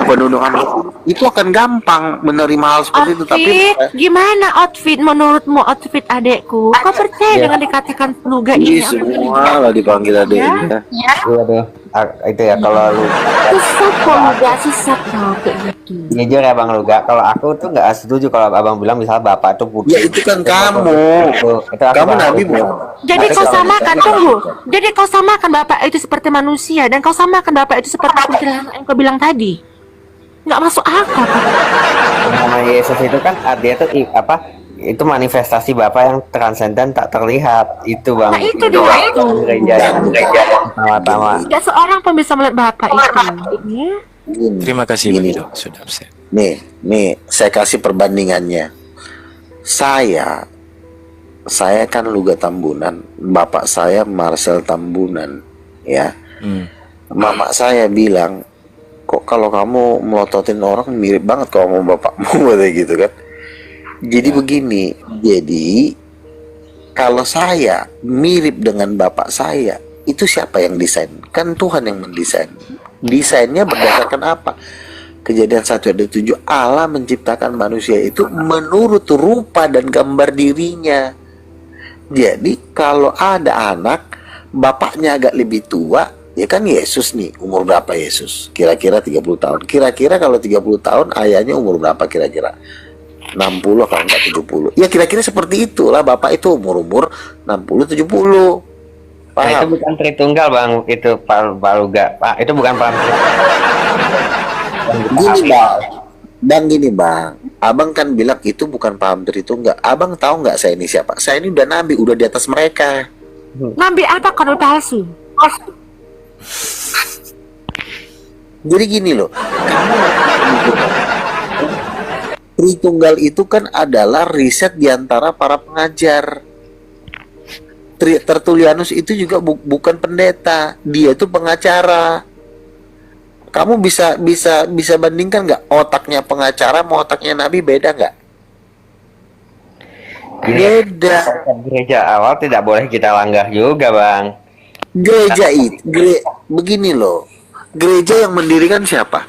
penuh dengan Roh Kudus, itu akan gampang menerima hal seperti itu. Tapi Outfit, gimana outfit menurutmu outfit adekku? Kau percaya dengan dikatakan Luga ini ini? semua lah dipanggil adiknya. Iya tuh. Itu ya kalau lu Susah kok Luga, susah kau kayak gitu. jujur ya Bang Luga, kalau aku tuh nggak setuju kalau Abang bilang misalnya Bapak tuh putih. Ya itu kan kamu. Itu aku Kamu nggak nabi setuju. bukan? Jadi kau samakan, tunggu. Jadi kau samakan Bapak itu seperti manusia dan kau samakan Bapak itu seperti kuntilanak yang kau bilang tadi. Nggak masuk akal. Nama Yesus itu kan dia tuh itu manifestasi Bapa yang transenden tak terlihat. Itu Bang. Nah itu dia itu. Gereja pertama-tama. Tidak seorang pun bisa melihat Bapak itu. Ya. Gini, Terima kasih gini. Bang Ido, sudah absen. Nih, saya kasih perbandingannya. Saya kan Luga Tambunan, bapak saya Marcel Tambunan, ya. Mama saya bilang, kok kalau kamu melototin orang mirip banget kalau mau bapakmu, katanya gitu kan. Jadi begini, kalau saya mirip dengan bapak saya, itu siapa yang desain? Kan Tuhan yang mendesain. Desainnya berdasarkan apa? Kejadian 1 ayat 7, Allah menciptakan manusia itu menurut rupa dan gambar dirinya. Jadi kalau ada anak, bapaknya agak lebih tua, ya kan Yesus nih, umur berapa Yesus? Kira-kira 30 tahun. Kira-kira kalau 30 tahun, ayahnya umur berapa kira-kira? 60 kalau enggak 70. Ya kira-kira seperti itulah, bapak itu umur-umur 60 70. Nah, itu Paham? bukan Tritunggal bang, itu Pak Luga. Pak, itu bukan paham. Gini bang, gini bang, abang kan bilang itu bukan paham Tritunggal. Abang tahu nggak saya ini siapa? Saya ini udah nabi, udah di atas mereka. Nabi apa kalau palsu? Jadi gini loh, Tritunggal itu kan adalah riset di antara para pengajar. Tertulianus itu juga bukan pendeta, dia itu pengacara. Kamu bisa bandingkan nggak otaknya pengacara sama otaknya nabi, beda nggak? Beda. Gereja awal tidak boleh kita langgar juga bang. Gereja itu, begini loh, gereja yang mendirikan siapa?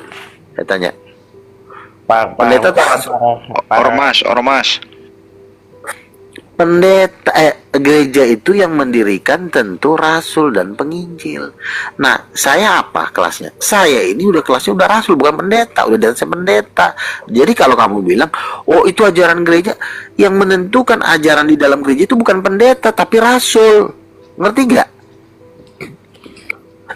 Saya tanya. Pendeta atau rasul? Ormas. Pendeta, gereja itu yang mendirikan tentu rasul dan penginjil. Nah, saya apa kelasnya? Saya ini udah kelasnya udah rasul, bukan pendeta, udah dan saya pendeta. Jadi kalau kamu bilang, oh itu ajaran gereja, yang menentukan ajaran di dalam gereja itu bukan pendeta, tapi rasul. Ngerti nggak?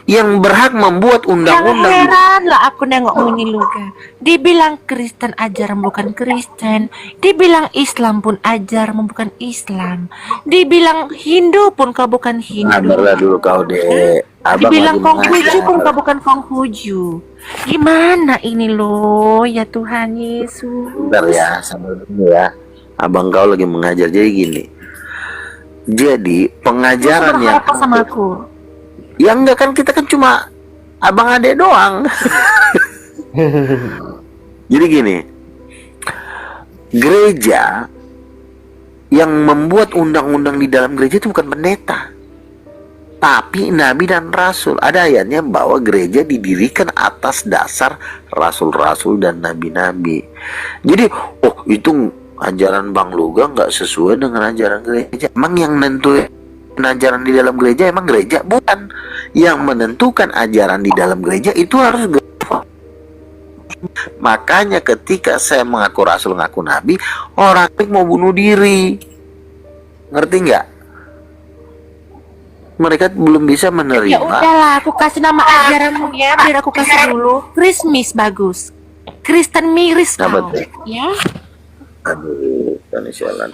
Yang berhak membuat Yang undang-undang. heran lah aku nengok ini Luga. Dibilang Kristen ajaran bukan Kristen, dibilang Islam pun ajaran bukan Islam, dibilang Hindu pun kau bukan Hindu, Sabarlah dulu kau deh. Abang dibilang lagi Konghucu pun mengajar. kau bukan Konghucu. Gimana ini loh ya Tuhan Yesus? Bentar ya, sabar dulu ya. Abang kau lagi mengajar. Jadi gini. Jadi pengajaran Kau yang berharap sama aku? ya enggak kan, kita kan cuma abang adek doang. Jadi gini. Gereja yang membuat undang-undang di dalam gereja itu bukan pendeta, tapi nabi dan rasul. Ada ayatnya bahwa gereja didirikan atas dasar rasul-rasul dan nabi-nabi. Jadi, oh itu ajaran Bang Luga nggak sesuai dengan ajaran gereja. Emang yang nentuin ajaran di dalam gereja emang gereja? Bukan. Yang menentukan ajaran di dalam gereja itu harus gereja. Makanya ketika saya mengaku rasul, ngaku nabi, orang mau bunuh diri. Ngerti nggak? Mereka belum bisa Ya menerima. udahlah, aku kasih nama ajaranmu ya. Biar aku kasih dulu. Krismis bagus. Kristen miris Apa kau. tuh? Ya. Aduh, kan sialan.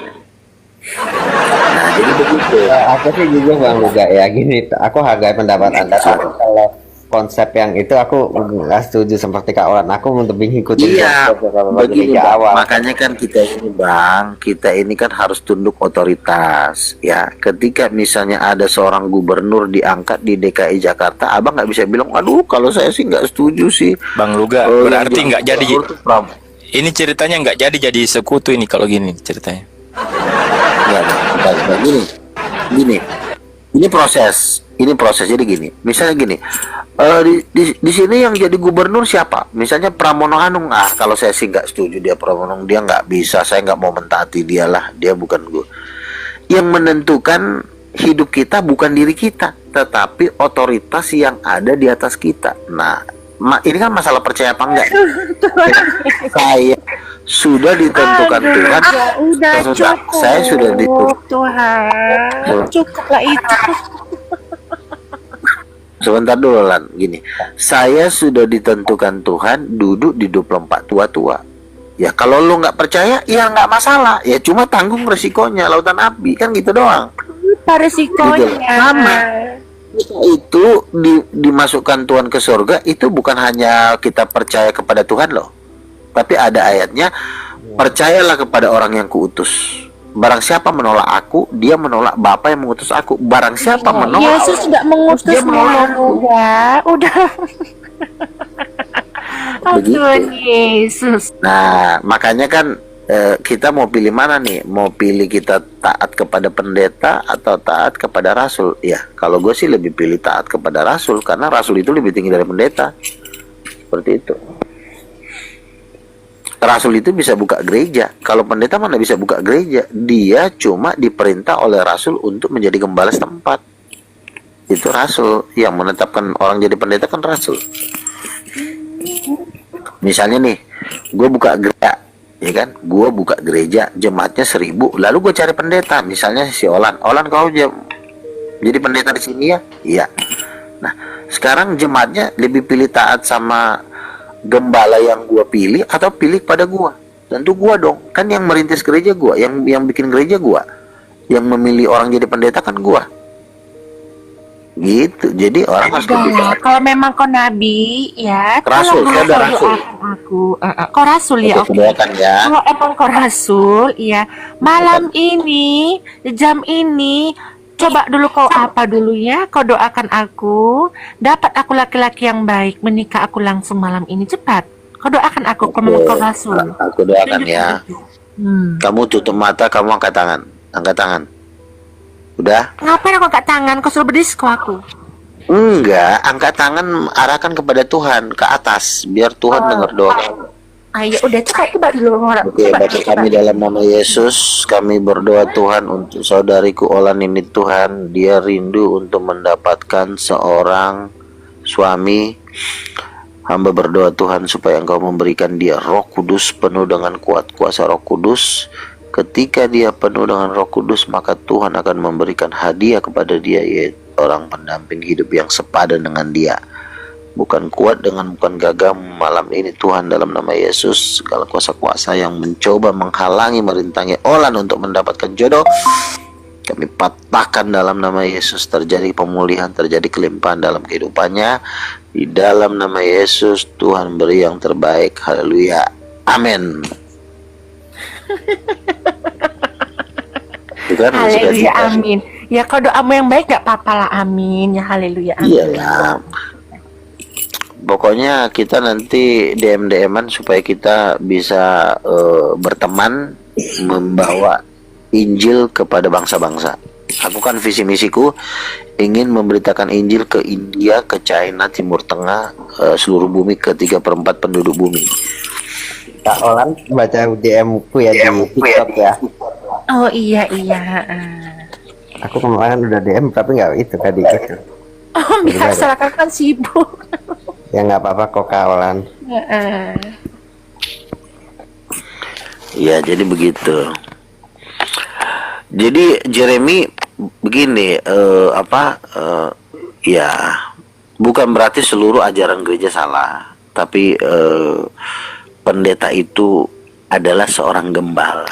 Nah, jadi begitu. Aku sih juga bang Luga ya gini, aku hargai pendapat anda. Tapi kalau konsep yang itu aku nggak setuju seperti Kak Olan. Aku lebih ngikutin Iya, konsep kalau begini gereja Bang. awal. Makanya kan kita ini Bang, kita ini kan harus tunduk otoritas. Ya, ketika misalnya ada seorang gubernur diangkat di DKI Jakarta, abang nggak bisa bilang, aduh kalau saya sih nggak setuju sih. Bang Luga, Yang berarti nggak jadi. gubernur tuh Ini ceritanya nggak jadi sekutu ini kalau gini ceritanya. Ya, gini. Ini proses. Jadi gini. Misalnya gini. Di sini yang jadi gubernur siapa? Misalnya Pramono Anung. Ah, kalau saya sih nggak setuju dia Pramono Anung. Dia nggak bisa. Saya nggak mau mentaati dia lah. Dia bukan gue. Yang menentukan hidup kita bukan diri kita, tetapi otoritas yang ada di atas kita. Nah, ini kan masalah percaya apa enggak? Saya sudah ditentukan Tuhan. Ya udah cukup. Saya sudah ditentukan. Tuhan. Cukuplah itu. Sebentar dulu Lan, gini. Saya sudah ditentukan Tuhan duduk di 24 tua-tua. Ya kalau lu nggak percaya, ya nggak masalah. Ya cuma tanggung resikonya, lautan api kan gitu doang. Apa resikonya? Sama. Itu dimasukkan Tuhan ke surga itu bukan hanya kita percaya kepada Tuhan loh, tapi ada ayatnya, percayalah kepada orang yang kuutus. Barang siapa menolak aku, dia menolak Bapa yang mengutus aku. Barang siapa menolak, Yesus tidak mengutus dia menolak aku. ya. Udah. Oh, Begitu. Tuhan Yesus. Nah, makanya kan kita mau pilih mana nih? Mau pilih kita taat kepada pendeta atau taat kepada rasul? Ya, kalau gue sih lebih pilih taat kepada rasul, karena rasul itu lebih tinggi dari pendeta. Seperti itu. Rasul itu bisa buka gereja. Kalau pendeta mana bisa buka gereja? Dia cuma diperintah oleh rasul untuk menjadi gembala setempat. Itu rasul yang menetapkan orang jadi pendeta kan rasul. Misalnya nih, gue buka gereja, ya kan? Gue buka gereja, jemaatnya 1000, lalu gue cari pendeta. Misalnya si Olan, kau jadi pendeta di sini ya? Iya. Nah, sekarang jemaatnya lebih pilih taat sama gembala yang gua pilih atau pilih pada gua? Tentu gua dong. Kan yang merintis gereja gua, yang bikin gereja gua. Yang memilih orang jadi pendeta kan gua. Gitu. Jadi orang harus lebih Udah, taat. kalau memang kau nabi, ya Rasul, tolong saya udah kau rasul. doakan aku. Kau rasul ya, Oke, oke. doakan ya. Kalau emang kau rasul, ya malam ini, jam ini, coba dulu kau apa dulu ya, kau doakan aku, dapat aku laki-laki yang baik, menikah aku langsung malam ini, cepat. Kau doakan aku, kalau memang kau rasul. Aku doakan ya. Kamu tutup mata, kamu angkat tangan. Angkat tangan. Udah? Ngapain aku angkat tangan? Kau suruh berdisko aku. Enggak, angkat tangan arahkan kepada Tuhan, ke atas, biar Tuhan dengar doa kamu. Ayo, udah coba dulu. Oke, Bapa kami dalam nama Yesus, kami berdoa Tuhan untuk saudariku Olan ini Tuhan, dia rindu untuk mendapatkan seorang suami. Hamba berdoa Tuhan supaya Engkau memberikan dia Roh Kudus penuh dengan kuat kuasa Roh Kudus. Ketika dia penuh dengan Roh Kudus, maka Tuhan akan memberikan hadiah kepada dia, yaitu orang pendamping hidup yang sepadan dengan dia. Bukan kuat dengan bukan gagah malam ini Tuhan, dalam nama Yesus, segala kuasa-kuasa yang mencoba menghalangi merintangi Olan untuk mendapatkan jodoh, kami patahkan dalam nama Yesus. Terjadi pemulihan, terjadi kelimpahan dalam kehidupannya. Di dalam nama Yesus Tuhan beri yang terbaik. Haleluya. Amin. Bukan, Haleluya, amin. Ya kau doamu yang baik gak apa-apa lah, amin. Ya haleluya, amin. Iyalah. Pokoknya kita nanti DM-an supaya kita bisa berteman membawa Injil kepada bangsa-bangsa. Aku kan visi misiku ingin memberitakan Injil ke India, ke China, Timur Tengah, seluruh bumi, ke 3/4 penduduk bumi. Kak Olan baca DM-ku ya di TikTok ya. Oh iya. Aku kemarin udah DM tapi nggak itu tadi. Oh biasa lah, kan sibuk. Ya nggak apa-apa kok Kak Olan. Ya, jadi begitu. Jadi Jeremy begini, ya bukan berarti seluruh ajaran gereja salah, tapi pendeta itu adalah seorang gembala.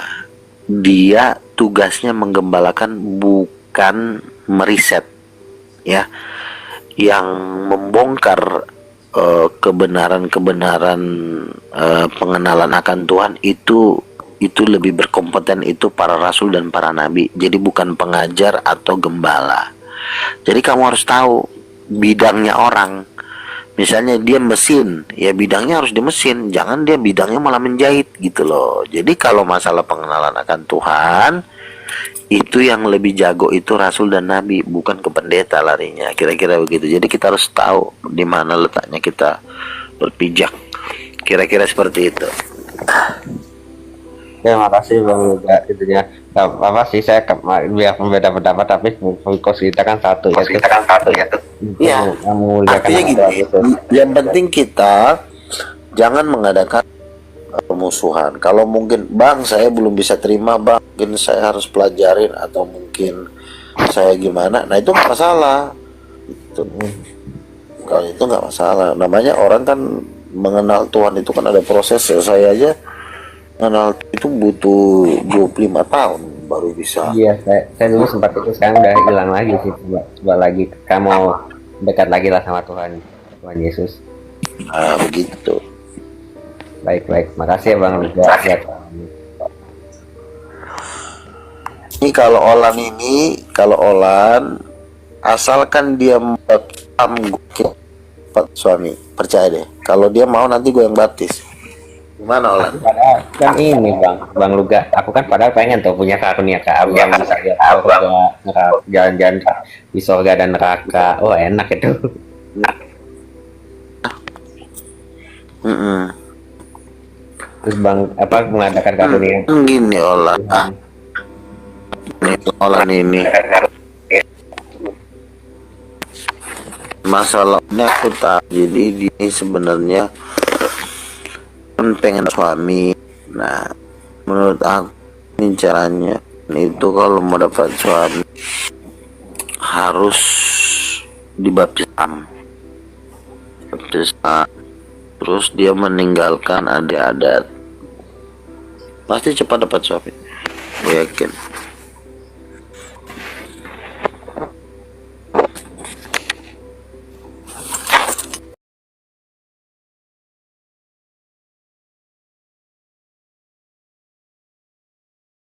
Dia tugasnya menggembalakan, bukan meriset, ya, yang membongkar kebenaran-kebenaran pengenalan akan Tuhan itu lebih berkompeten itu para rasul dan para nabi. Jadi bukan pengajar atau gembala. Jadi kamu harus tahu bidangnya orang. Misalnya dia mesin, ya bidangnya harus di mesin. Jangan dia bidangnya malah menjahit gitu loh. Jadi kalau masalah pengenalan akan Tuhan, itu yang lebih jago itu rasul dan nabi, bukan ke pendeta larinya. Kira-kira begitu. Jadi kita harus tahu di mana letaknya kita berpijak. Kira-kira seperti itu. Terima kasih Bang Luga, itunya. Gak apa sih, saya biar membeda pendapat tapi fokus kita kan satu ya. Iya. Artinya gitu. Yang penting kita jangan mengadakan permusuhan. Kalau mungkin Bang saya belum bisa terima Bang, mungkin saya harus pelajarin atau mungkin saya gimana. Nah itu nggak masalah. Itu. Kalau itu nggak masalah. Namanya orang kan mengenal Tuhan itu kan ada proses. Ya, saya aja mengenal itu butuh 25 tahun baru bisa. Iya, saya dulu sempat itu, sekarang udah hilang lagi sih. Coba lagi kamu dekat lagi lah sama Tuhan Yesus. Nah, begitu. Baik, makasih ya Bang Luga. Ini kalau Olan asalkan dia suami, percaya deh. Kalau dia mau nanti gue yang baptis. Gimana Olan? Kan ini Bang Luga, aku kan padahal pengen tuh punya karunia ke abang bisa lihat surga, jalan-jalan di surga dan neraka. Oh enak itu. terus bang apa mengadakan kartu ini Gini olah ini masalahnya aku tak, jadi ini sebenarnya kan pengen suami. Nah menurut aku ini caranya itu, kalau mau dapat suami harus dibaptiskan, terus dia meninggalkan adat, pasti cepat dapat suami, gue yakin.